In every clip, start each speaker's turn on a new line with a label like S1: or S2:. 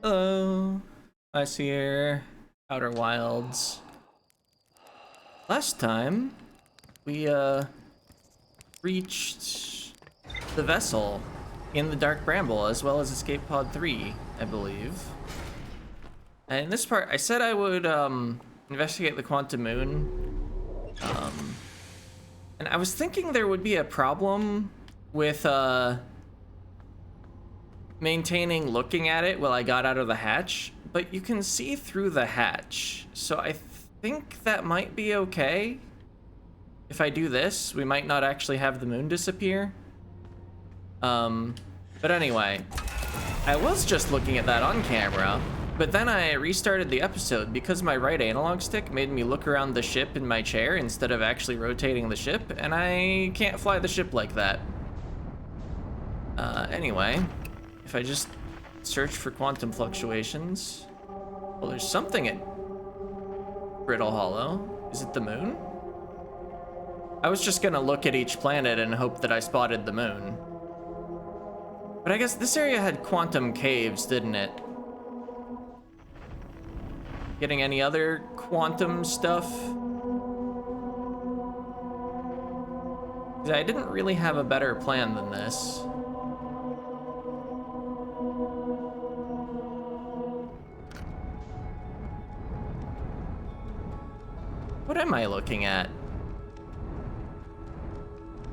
S1: Hello, Iceyear, Outer Wilds. Last time, we, reached the vessel in the Dark Bramble, as well as Escape Pod 3, I believe. And in this part, I said I would, investigate the Quantum Moon. And I was thinking there would be a problem with, maintaining looking at it while I got out of the hatch, but you can see through the hatch. So I think that might be okay. If I do this, we might not actually have the moon disappear. But anyway, I was just looking at that on camera, but then I restarted the episode because my right analog stick made me look around the ship in my chair instead of actually rotating the ship, and I can't fly the ship like that. Anyway, if I just search for quantum fluctuations, well, there's something at Brittle Hollow. Is it the moon? I was just gonna look at each planet and hope that I spotted the moon. But I guess this area had quantum caves, didn't it? Getting any other quantum stuff? I didn't really have a better plan than this. What am I looking at?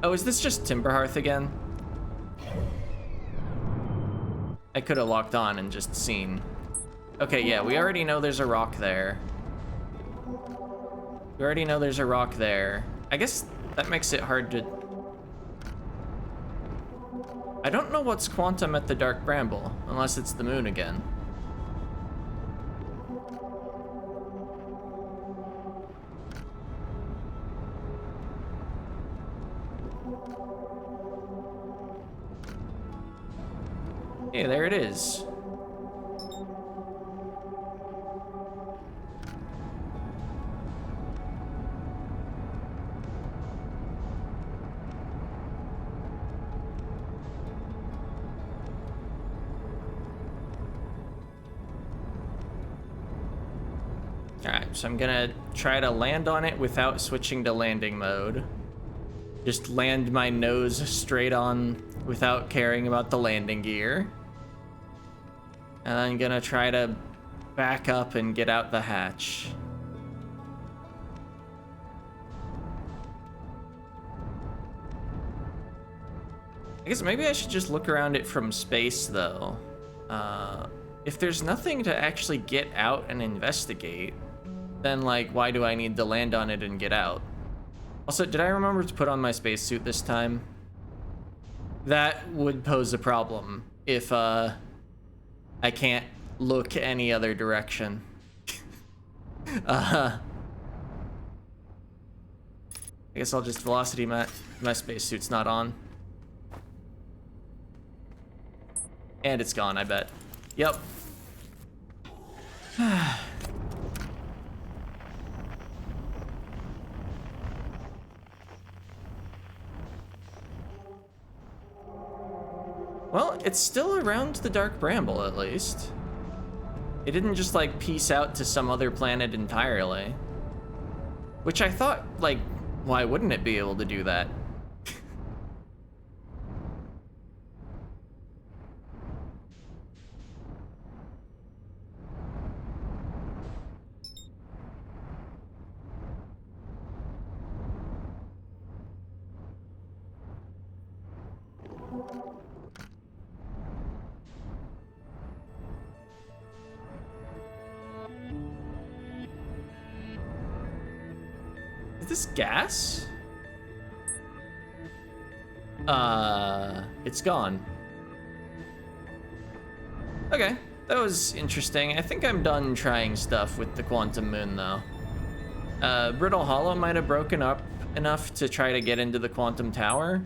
S1: Oh, is this just Timberhearth again? I could have locked on and just seen. Okay, yeah, we already know there's a rock there. We already know there's a rock there. I guess that makes it hard to... I don't know what's quantum at the Dark Bramble, unless it's the moon again. Hey, there it is. Alright, so I'm gonna try to land on it without switching to landing mode. Just land my nose straight on without caring about the landing gear. And I'm gonna try to back up and get out the hatch. I guess maybe I should just look around it from space, though. If there's nothing to actually get out and investigate, then, like, why do I need to land on it and get out? Also, did I remember to put on my spacesuit this time? That would pose a problem if, I can't look any other direction. I guess I'll just velocity my spacesuit's not on. And it's gone, I bet. Yep. Well, it's still around the Dark Bramble, at least. It didn't just, like, peace out to some other planet entirely. Which I thought, like, why wouldn't it be able to do that? Is this gas? It's gone. Okay, that was interesting. I think I'm done trying stuff with the Quantum Moon, though. Brittle Hollow might have broken up enough to try to get into the Quantum Tower.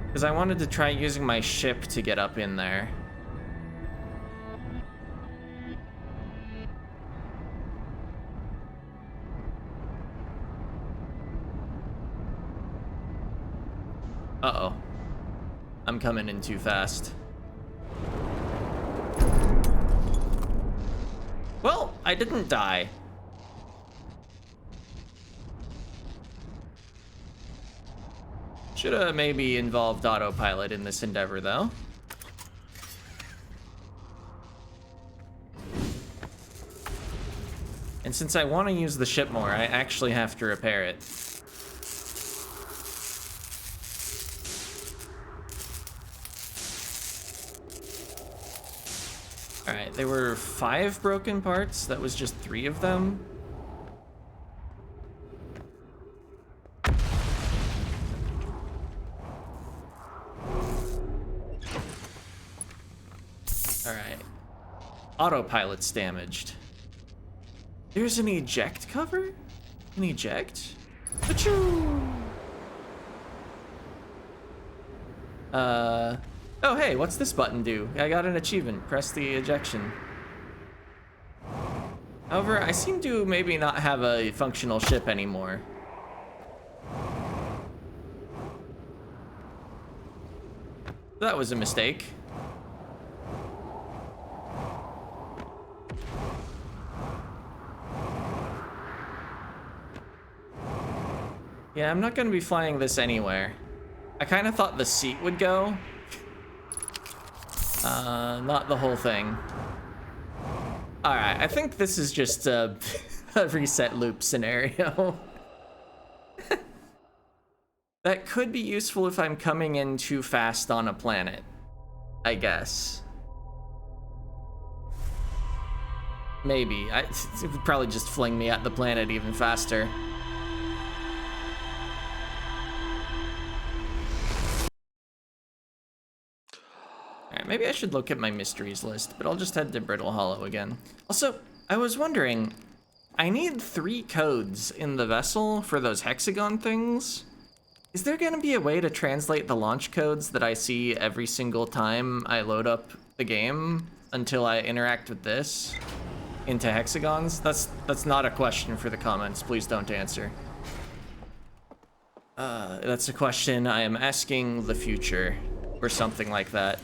S1: Because I wanted to try using my ship to get up in there. Uh-oh. I'm coming in too fast. Well, I didn't die. Should have maybe involved autopilot in this endeavor, though. And since I want to use the ship more, I actually have to repair it. Alright, there were 5 broken parts. That was just 3 of them. Alright. Autopilot's damaged. There's an eject cover? An eject? Achoo! Oh hey, what's this button do? I got an achievement. Press the ejection. However, I seem to maybe not have a functional ship anymore. That was a mistake. Yeah, I'm not gonna be flying this anywhere. I kind of thought the seat would go. Not the whole thing. Alright, I think this is just a reset loop scenario. That could be useful if I'm coming in too fast on a planet, I guess. Maybe. It would probably just fling me at the planet even faster. Alright, maybe I should look at my mysteries list, but I'll just head to Brittle Hollow again. Also, I was wondering, I need 3 codes in the vessel for those hexagon things. Is there gonna be a way to translate the launch codes that I see every single time I load up the game until I interact with this into hexagons? That's not a question for the comments. Please don't answer. That's a question I am asking the future or something like that.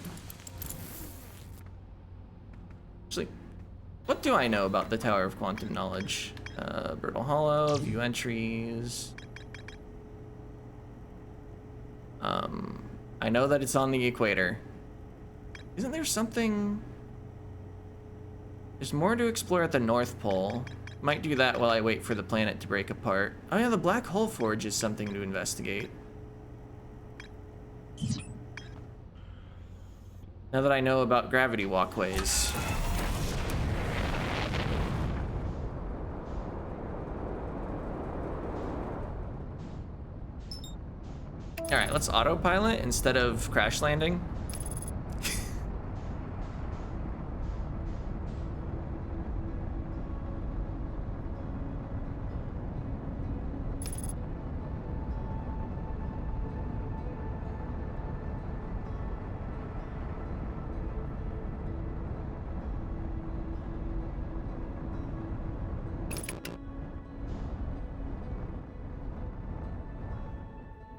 S1: Actually, what do I know about the Tower of Quantum Knowledge? Brittle Hollow, view entries. I know that it's on the equator. Isn't there something? There's more to explore at the North Pole. Might do that while I wait for the planet to break apart. Oh yeah, the Black Hole Forge is something to investigate. Now that I know about gravity walkways. Alright, let's autopilot instead of crash landing.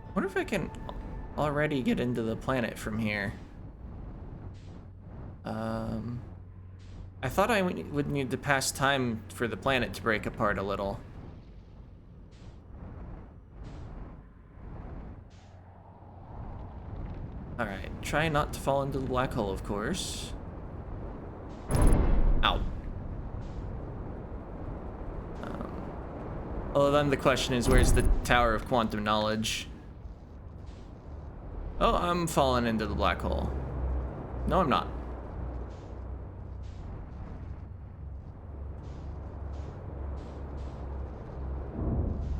S1: I wonder if I can already get into the planet from here. I thought I would need to pass time for the planet to break apart a little. Alright, try not to fall into the black hole, of course. Ow. Well, then the question is, where's the Tower of Quantum Knowledge? Oh, I'm falling into the black hole. No, I'm not.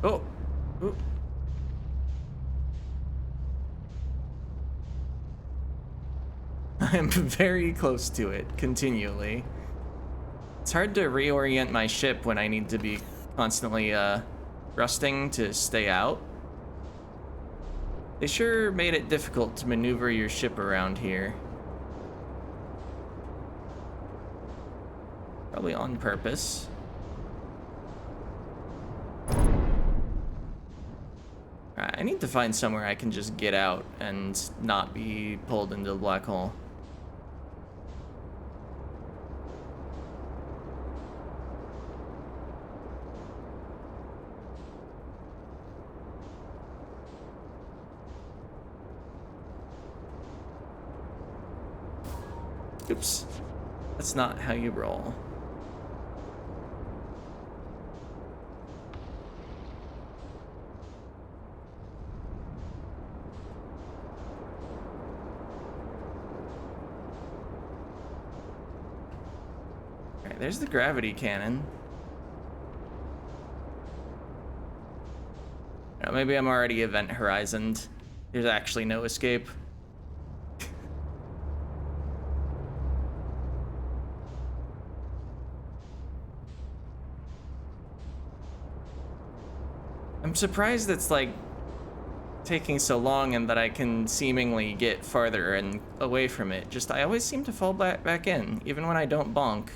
S1: Oh. Ooh. I'm very close to it, continually. It's hard to reorient my ship when I need to be constantly thrusting to stay out. They sure made it difficult to maneuver your ship around here. Probably on purpose. Alright, I need to find somewhere I can just get out and not be pulled into the black hole. Oops. That's not how you roll. Alright, there's the gravity cannon. Maybe I'm already event horizoned. There's actually no escape. I'm surprised it's like taking so long and that I can seemingly get farther and away from it. Just I always seem to fall back in, even when I don't bonk.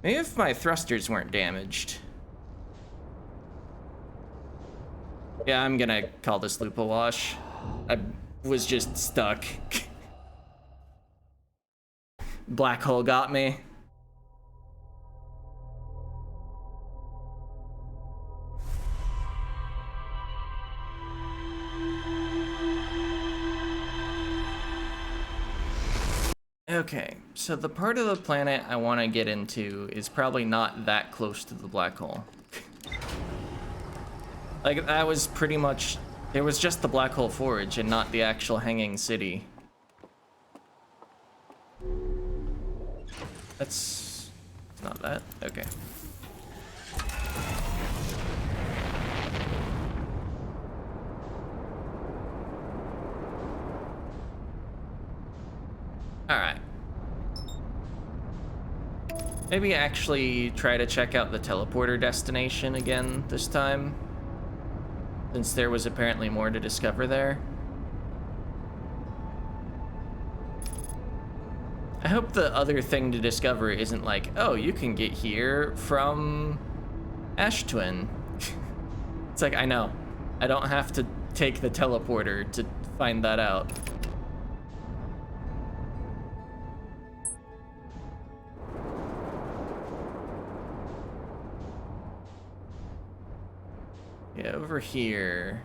S1: Maybe if my thrusters weren't damaged. Yeah, I'm gonna call this loop a wash. I was just stuck. Black hole got me. Okay, so the part of the planet I want to get into is probably not that close to the black hole. Like, that was pretty much... There was just the Black Hole Forge and not the actual hanging city. That's... It's not that? Okay. Alright. Maybe actually try to check out the teleporter destination again this time, since there was apparently more to discover there. I hope the other thing to discover isn't like, oh, you can get here from Ash Twin. It's like, I know. I don't have to take the teleporter to find that out. Yeah, over here.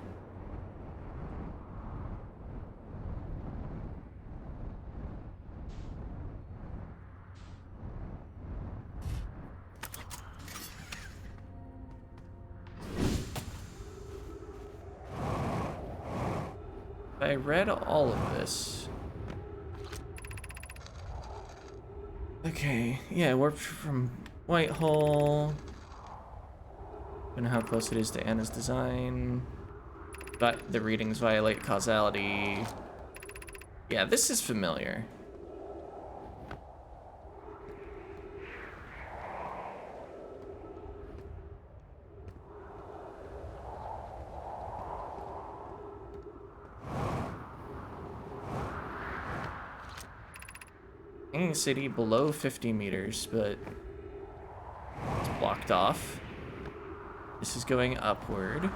S1: I read all of this. Okay, yeah, warped from Whitehole. Don't know how close it is to Anna's design. But the readings violate causality. Yeah, this is familiar. Hanging city below 50 meters, but it's blocked off. This is going upward.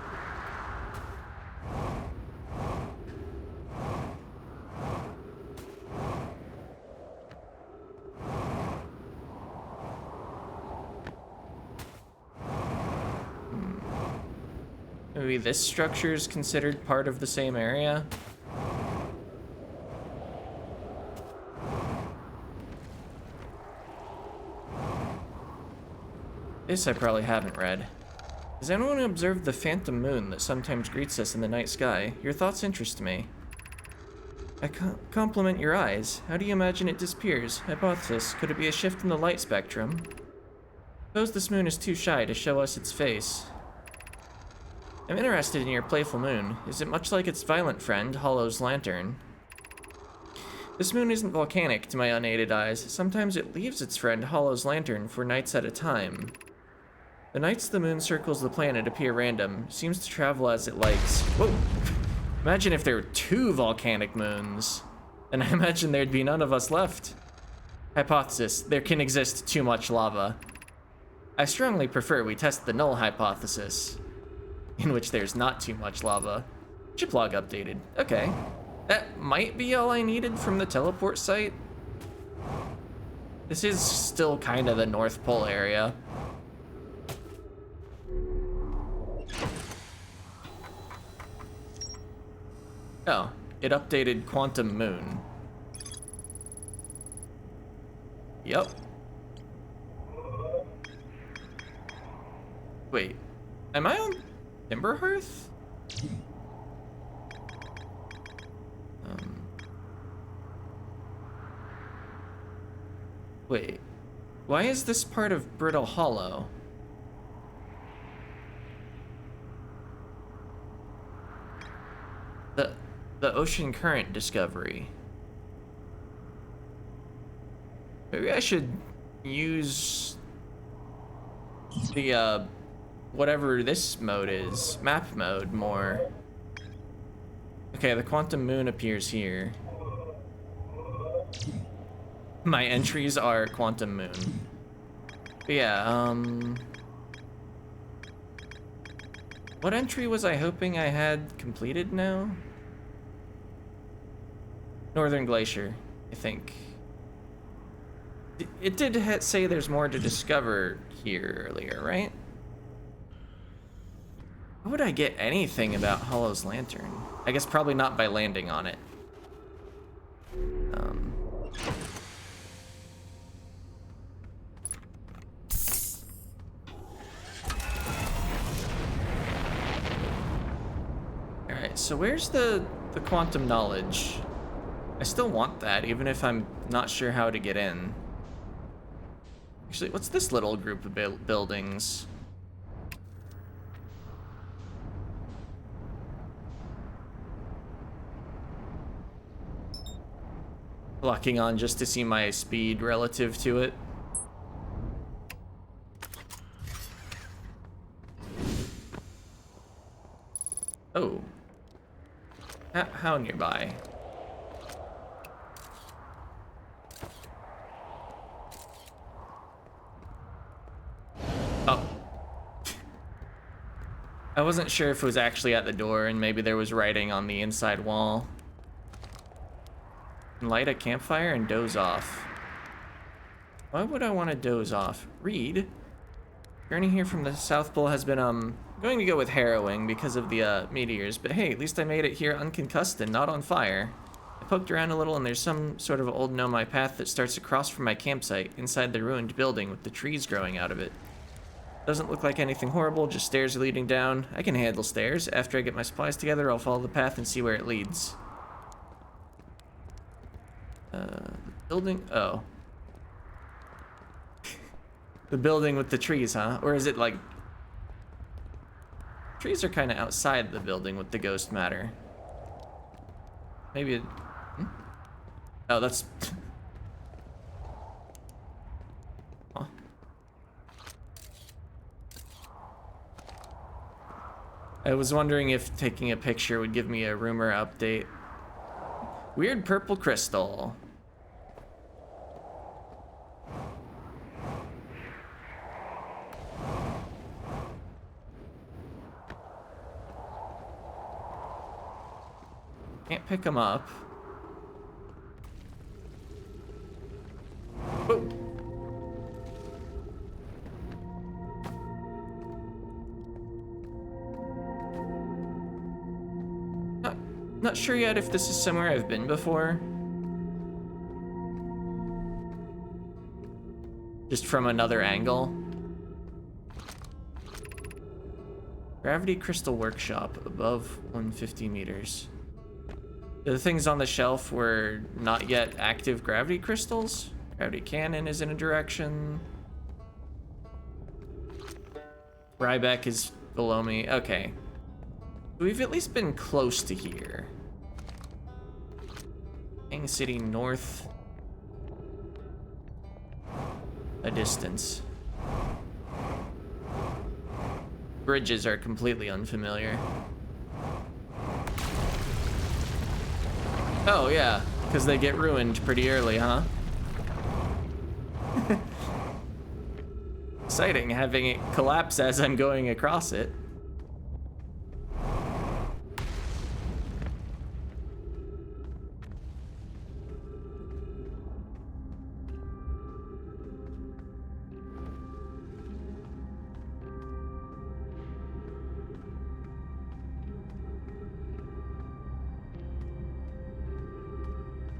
S1: Maybe this structure is considered part of the same area. This I probably haven't read. Has anyone observed the phantom moon that sometimes greets us in the night sky? Your thoughts interest me. I compliment your eyes. How do you imagine it disappears? Hypothesis, could it be a shift in the light spectrum? Suppose this moon is too shy to show us its face. I'm interested in your playful moon. Is it much like its violent friend, Hollow's lantern? This moon isn't volcanic to my unaided eyes. Sometimes it leaves its friend, Hollow's lantern, for nights at a time. The nights the moon circles the planet appear random. It seems to travel as it likes. Whoa! Imagine if there were 2 volcanic moons. Then I imagine there'd be none of us left. Hypothesis, there can exist too much lava. I strongly prefer we test the null hypothesis. in which there's not too much lava. Ship log updated. Okay. That might be all I needed from the teleport site. This is still kind of the North Pole area. Oh, it updated Quantum Moon. Yep. Wait, am I on Timberhearth? Wait, why is this part of Brittle Hollow? The ocean current discovery. Maybe I should use the whatever this mode is, map mode, more. Okay, the Quantum Moon appears here. My entries are Quantum Moon. But yeah, what entry was I hoping I had completed now? Northern Glacier, I think. It did say there's more to discover here earlier, right? How would I get anything about Hollow's Lantern? I guess probably not by landing on it. Alright, so where's the quantum knowledge? I still want that, even if I'm not sure how to get in. Actually, what's this little group of buildings? Locking on just to see my speed relative to it. Oh. How nearby? Oh. I wasn't sure if it was actually at the door and maybe there was writing on the inside wall. Light a campfire and doze off. Why would I want to doze off? Read. Journey here from the South Pole has been, going to go with harrowing because of the, meteors, but hey, at least I made it here unconcussed and not on fire. I poked around a little and there's some sort of old nomai path that starts across from my campsite, inside the ruined building with the trees growing out of it. Doesn't look like anything horrible, just stairs leading down. I can handle stairs. After I get my supplies together, I'll follow the path and see where it leads. Building, oh. The building with the trees, huh? Or is it like... Trees are kind of outside the building with the ghost matter. Maybe it... Hmm? Oh, that's... Huh. I was wondering if taking a picture would give me a rumor update. Weird purple crystal. Can't pick them up. Whoa. Not sure yet if this is somewhere I've been before. Just from another angle. Gravity Crystal Workshop, above 150 meters. The things on the shelf were not yet active gravity crystals. Gravity cannon is in a direction. Ryback is below me. Okay. We've at least been close to here. King City North. A distance. Bridges are completely unfamiliar. Oh yeah, because they get ruined pretty early, huh? Exciting having it collapse as I'm going across it.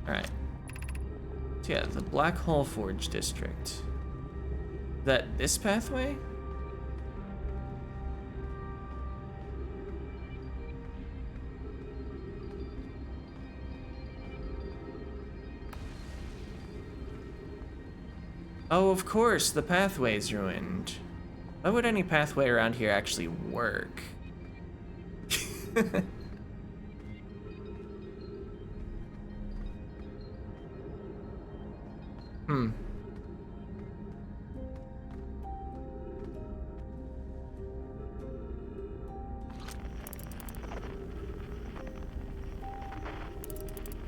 S1: Alright. So yeah, the Black Hole Forge District. Is that this pathway? Oh, of course, the pathway's ruined. Why would any pathway around here actually work? Hmm.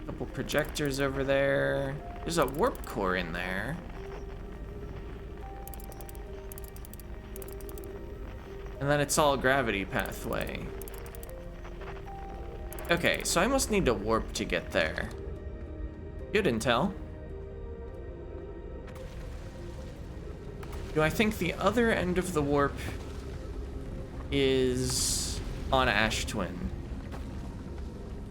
S1: Couple projectors over there. There's a warp core in there. And then it's all gravity pathway. Okay, so I must need to warp to get there. Good intel. Do I think the other end of the warp is on Ash Twin?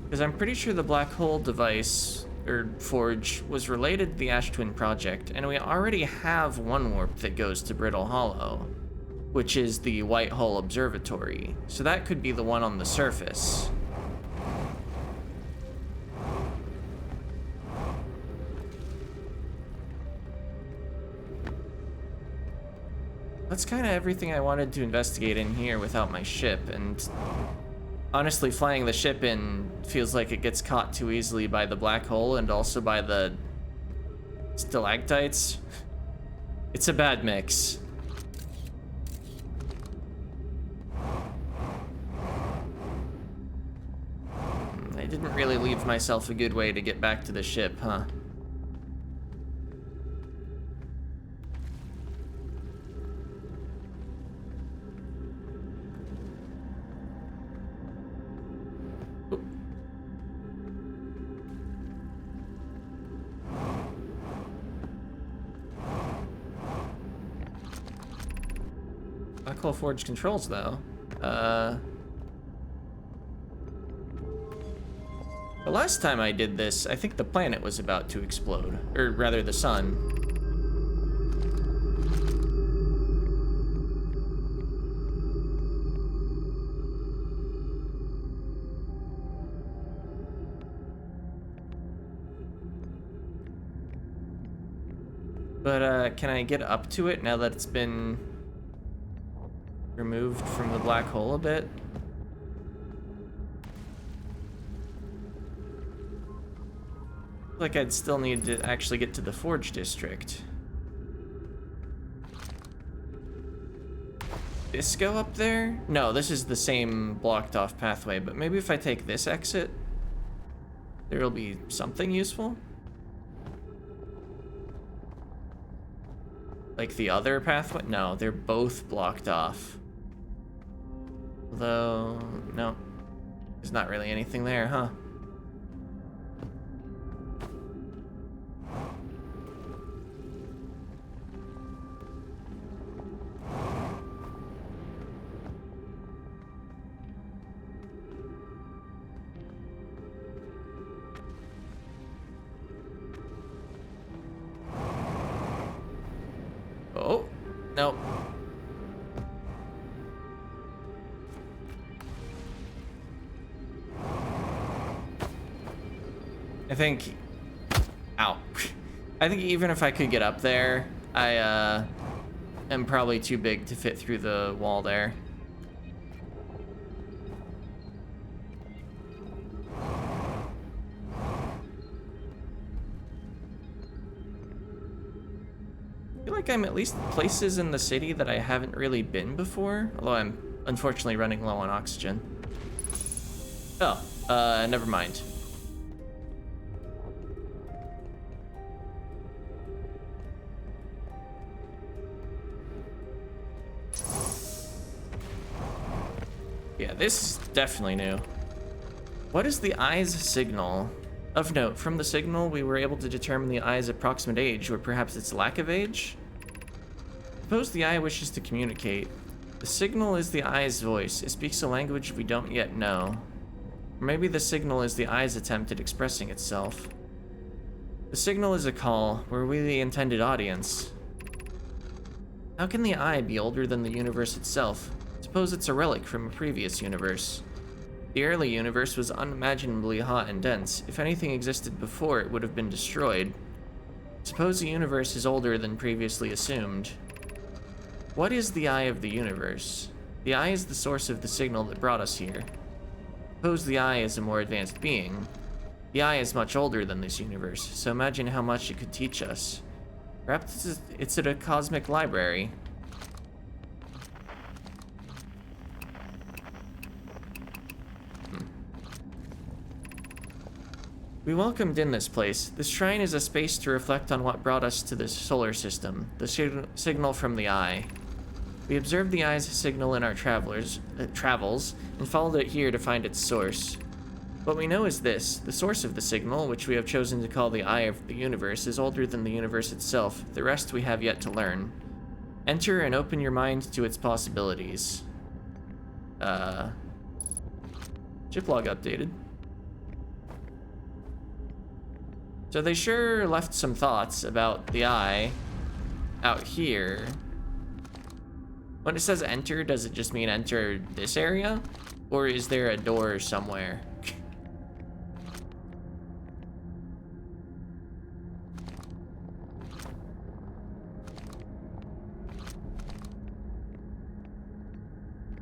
S1: Because I'm pretty sure the black hole device, or forge, was related to the Ash Twin project, and we already have one warp that goes to Brittle Hollow, which is the White Hole Observatory. So that could be the one on the surface. That's kind of everything I wanted to investigate in here without my ship, and honestly, flying the ship in feels like it gets caught too easily by the black hole and also by the stalactites. It's a bad mix. I didn't really leave myself a good way to get back to the ship, huh? Black Hole Forge controls, though. The last time I did this, I think the planet was about to explode. Or rather, the sun. But, can I get up to it now that it's been removed from the black hole a bit? Like I'd still need to actually get to the Forge District. This go up there? No, this is the same blocked off pathway, but maybe if I take this exit, there'll be something useful? Like the other pathway? No, they're both blocked off. Although, no, there's not really anything there, huh? Oh, no. I think, ow. I think even if I could get up there, I am probably too big to fit through the wall there. I feel like I'm at least places in the city that I haven't really been before, although I'm unfortunately running low on oxygen. Oh, never mind. Yeah, this is definitely new. What is the eye's signal? Of note, from the signal, we were able to determine the eye's approximate age, or perhaps its lack of age? Suppose the eye wishes to communicate. The signal is the eye's voice. It speaks a language we don't yet know. Or maybe the signal is the eye's attempt at expressing itself. The signal is a call. Were we the intended audience? How can the eye be older than the universe itself? Suppose it's a relic from a previous universe. The early universe was unimaginably hot and dense. If anything existed before, it would have been destroyed. Suppose the universe is older than previously assumed. What is the eye of the universe? The eye is the source of the signal that brought us here. Suppose the eye is a more advanced being. The eye is much older than this universe, so imagine how much it could teach us. Perhaps it's at a cosmic library. We welcomed in this place. This shrine is a space to reflect on what brought us to this solar system, the signal from the eye. We observed the eye's signal in our travels and followed it here to find its source. What we know is this: the source of the signal, which we have chosen to call the eye of the universe, is older than the universe itself. The rest we have yet to learn. Enter and open your mind to its possibilities. Chip log updated. So they sure left some thoughts about the eye out here. When it says enter, does it just mean enter this area? Or is there a door somewhere?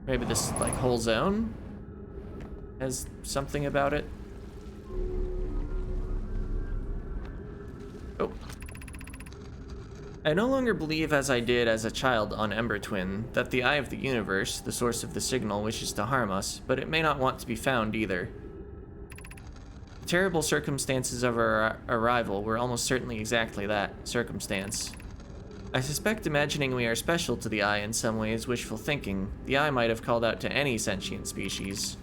S1: Maybe this like whole zone has something about it. Oh. I no longer believe, as I did as a child on Ember Twin, that the eye of the universe, the source of the signal, wishes to harm us, but it may not want to be found either. The terrible circumstances of our arrival were almost certainly exactly that, circumstance. I suspect imagining we are special to the eye in some way is wishful thinking. The eye might have called out to any sentient species.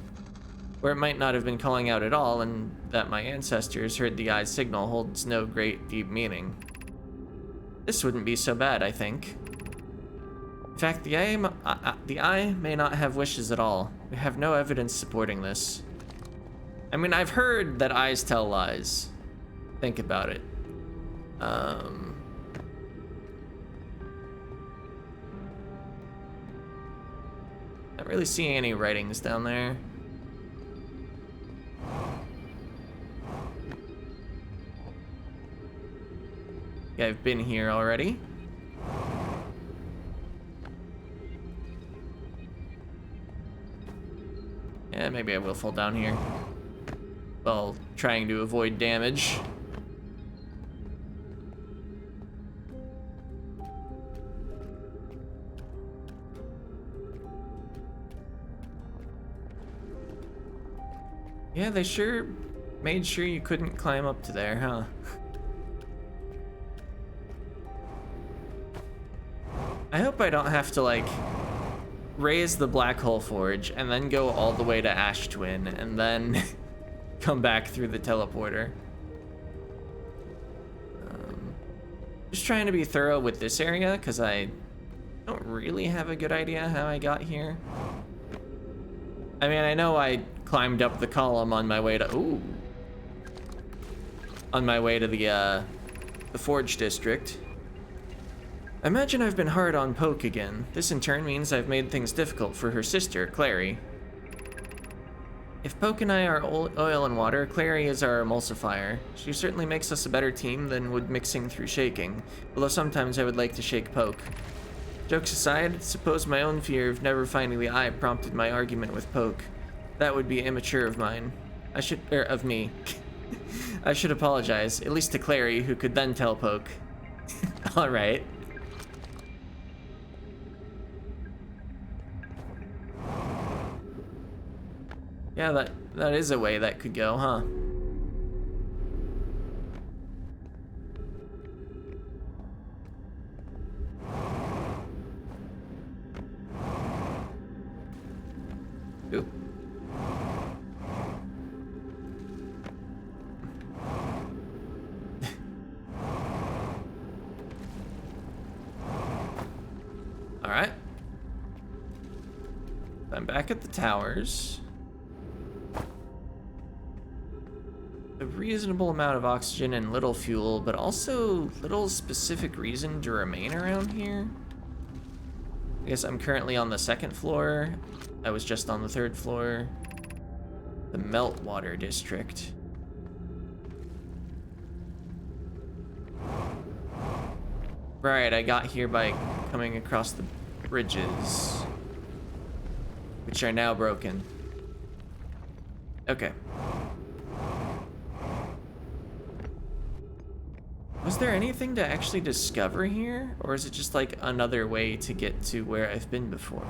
S1: Or it might not have been calling out at all, and that my ancestors heard the eye's signal holds no great, deep meaning. This wouldn't be so bad, I think. In fact, the eye may not have wishes at all. We have no evidence supporting this. I mean, I've heard that eyes tell lies. Think about it. Not really seeing any writings down there. Yeah, I've been here already. Yeah, maybe I will fall down here while trying to avoid damage. Yeah, they sure made sure you couldn't climb up to there, huh? I hope I don't have to, like, raise the Black Hole Forge and then go all the way to Ash Twin and then come back through the teleporter. Just trying to be thorough with this area because I don't really have a good idea how I got here. I mean, I know I climbed up the column on my way to the Forge District. I imagine I've been hard on Poke again. This in turn means I've made things difficult for her sister, Clary. If Poke and I are oil and water, Clary is our emulsifier. She certainly makes us a better team than would mixing through shaking, although sometimes I would like to shake Poke. Jokes aside, suppose my own fear of never finding the eye prompted my argument with Poke. That would be immature of mine. Of me. I should apologize, at least to Clary, who could then tell Poke. Alright. Yeah, that is a way that could go, huh? Ooh. All right. I'm back at the towers. a reasonable amount of oxygen and little fuel, but also little specific reason to remain around here. I guess I'm currently on the 2nd floor. I was just on the 3rd floor. The Meltwater District. Right, I got here by coming across the bridges, which are now broken. Okay. Was there anything to actually discover here? Or is it just like another way to get to where I've been before?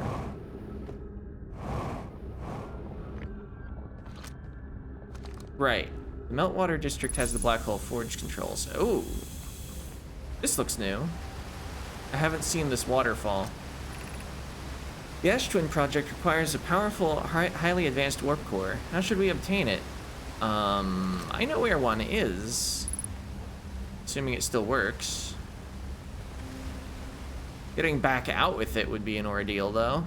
S1: Right. The Meltwater District has the Black Hole Forge controls. Oh. This looks new. I haven't seen this waterfall. The Ash Twin project requires a powerful, highly advanced warp core. How should we obtain it? I know where one is. Assuming it still works. Getting back out with it would be an ordeal, though.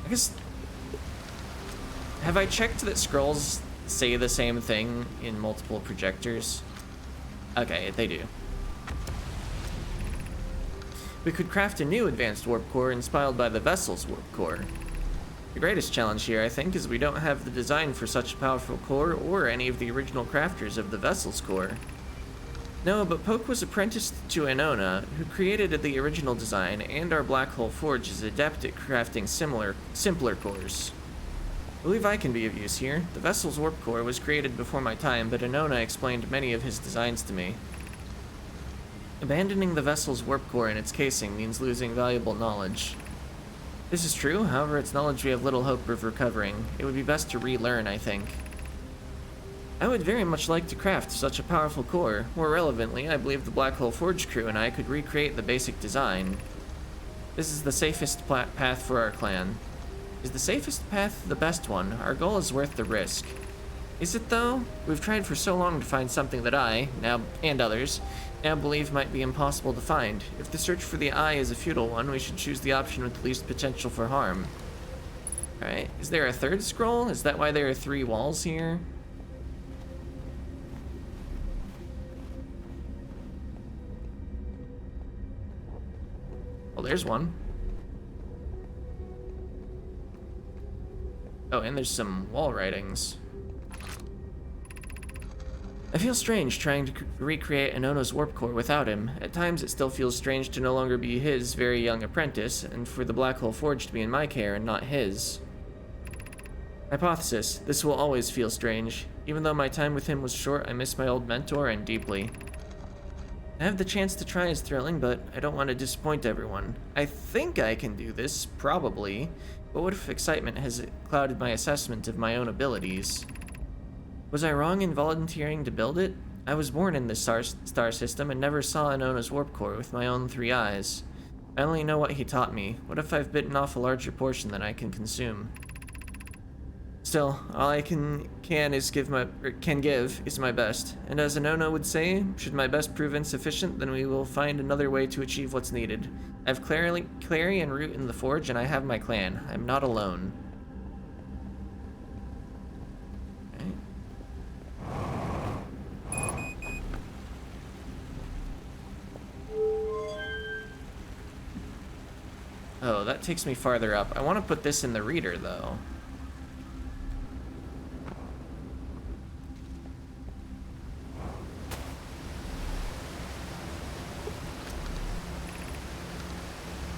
S1: I guess... Have I checked that scrolls say the same thing in multiple projectors? Okay, they do. We could craft a new advanced warp core inspired by the vessel's warp core. The greatest challenge here, I think, is we don't have the design for such a powerful core or any of the original crafters of the vessel's core. No, but Poke was apprenticed to Anona, who created the original design, and our Black Hole Forge is adept at crafting simpler cores. I believe I can be of use here. The vessel's warp core was created before my time, but Anona explained many of his designs to me. Abandoning the vessel's warp core in its casing means losing valuable knowledge. This is true, however, it's knowledge we have little hope of recovering. It would be best to relearn, I think. I would very much like to craft such a powerful core. More relevantly, I believe the Black Hole Forge crew and I could recreate the basic design. This is the safest path for our clan. Is the safest path the best one? Our goal is worth the risk. Is it though? We've tried for so long to find something that and others, now believe might be impossible to find. If the search for the eye is a futile one, we should choose the option with the least potential for harm. Alright, is there a 3rd scroll? Is that why there are 3 walls here? Well, there's one. Oh, and there's some wall writings. I feel strange trying to recreate Anona's warp core without him. At times it still feels strange to no longer be his very young apprentice, and for the Black Hole Forge to be in my care and not his. Hypothesis: this will always feel strange. Even though my time with him was short, I miss my old mentor and deeply. I have the chance to try is thrilling, but I don't want to disappoint everyone. I think I can do this, probably, but what if excitement has clouded my assessment of my own abilities? Was I wrong in volunteering to build it? I was born in this star system and never saw Anona's warp core with my own 3 eyes. I only know what he taught me. What if I've bitten off a larger portion than I can consume? Still, all I can give is my best. And as Anona would say, should my best prove insufficient, then we will find another way to achieve what's needed. I have Clary and Root in the Forge, and I have my clan. I'm not alone. Oh, that takes me farther up. I want to put this in the reader, though.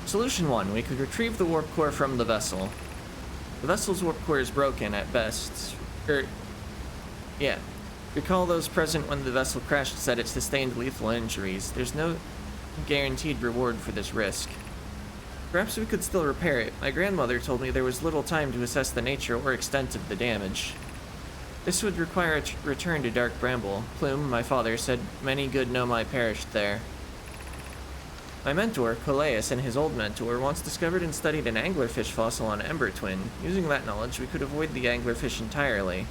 S1: Solution 1. We could retrieve the warp core from the vessel. The vessel's warp core is broken at best. Yeah. Recall those present when the vessel crashed said it sustained lethal injuries. There's no guaranteed reward for this risk. Perhaps we could still repair it. My grandmother told me there was little time to assess the nature or extent of the damage. This would require a return to Dark Bramble. Plume, my father, said many good Nomai perished there. My mentor, Coleus, and his old mentor once discovered and studied an anglerfish fossil on Ember Twin. Using that knowledge, we could avoid the anglerfish entirely.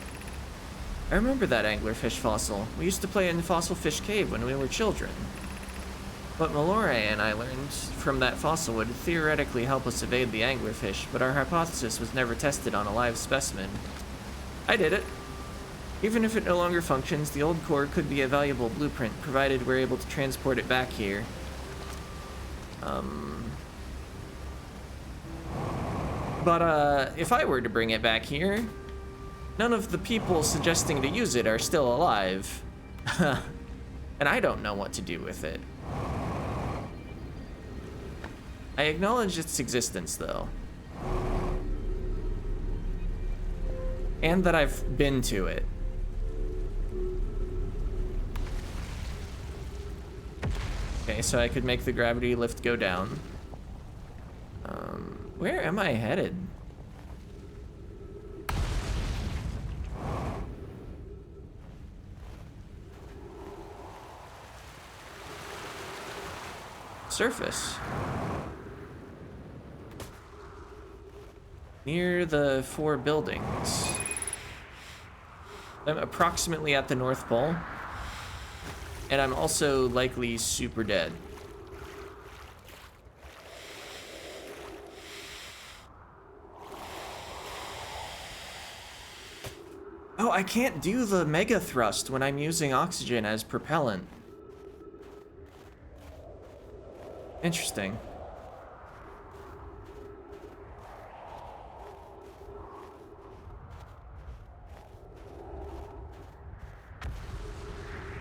S1: I remember that anglerfish fossil. We used to play in Fossil Fish Cave when we were children. What Mallory and I learned from that fossil would theoretically help us evade the anglerfish, but our hypothesis was never tested on a live specimen. I did it. Even if it no longer functions, the old core could be a valuable blueprint, provided we're able to transport it back here. But if I were to bring it back here, none of the people suggesting to use it are still alive. And I don't know what to do with it. I acknowledge its existence, though. And that I've been to it. Okay, so I could make the gravity lift go down. Where am I headed? Surface. Near the 4 buildings. I'm approximately at the North Pole. And I'm also likely super dead. Oh, I can't do the mega thrust when I'm using oxygen as propellant. Interesting.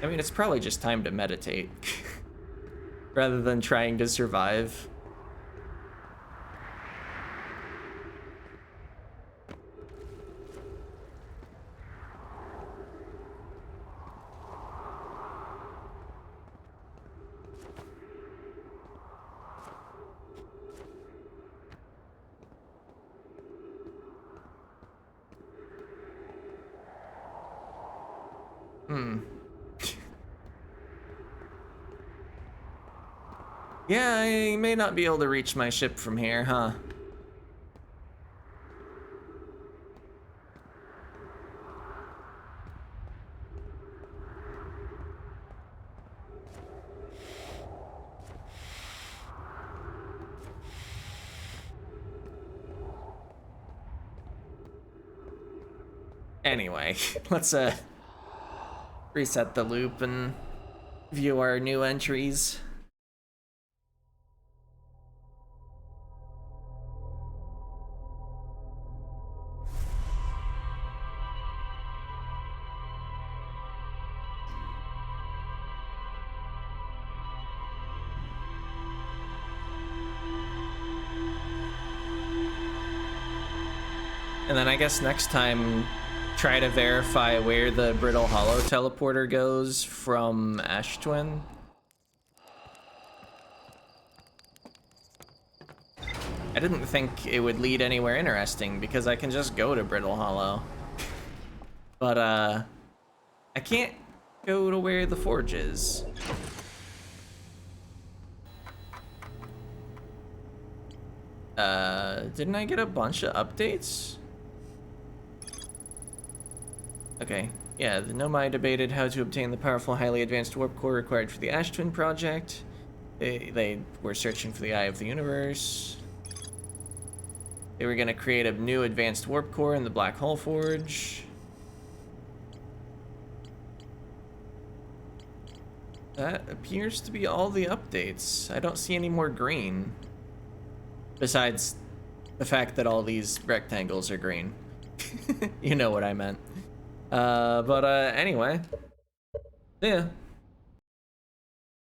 S1: I mean, it's probably just time to meditate rather than trying to survive. Yeah, I may not be able to reach my ship from here, huh? Anyway, let's reset the loop and view our new entries. And then I guess next time, try to verify where the Brittle Hollow teleporter goes from Ash Twin. I didn't think it would lead anywhere interesting because I can just go to Brittle Hollow. But I can't go to where the forge is. Didn't I get a bunch of updates? Okay, yeah, the Nomai debated how to obtain the powerful, highly advanced warp core required for the Ash Twin project. They were searching for the Eye of the Universe. They were gonna create a new advanced warp core in the Black Hole Forge. That appears to be all the updates. I don't see any more green. Besides the fact that all these rectangles are green. You know what I meant. But anyway. Yeah.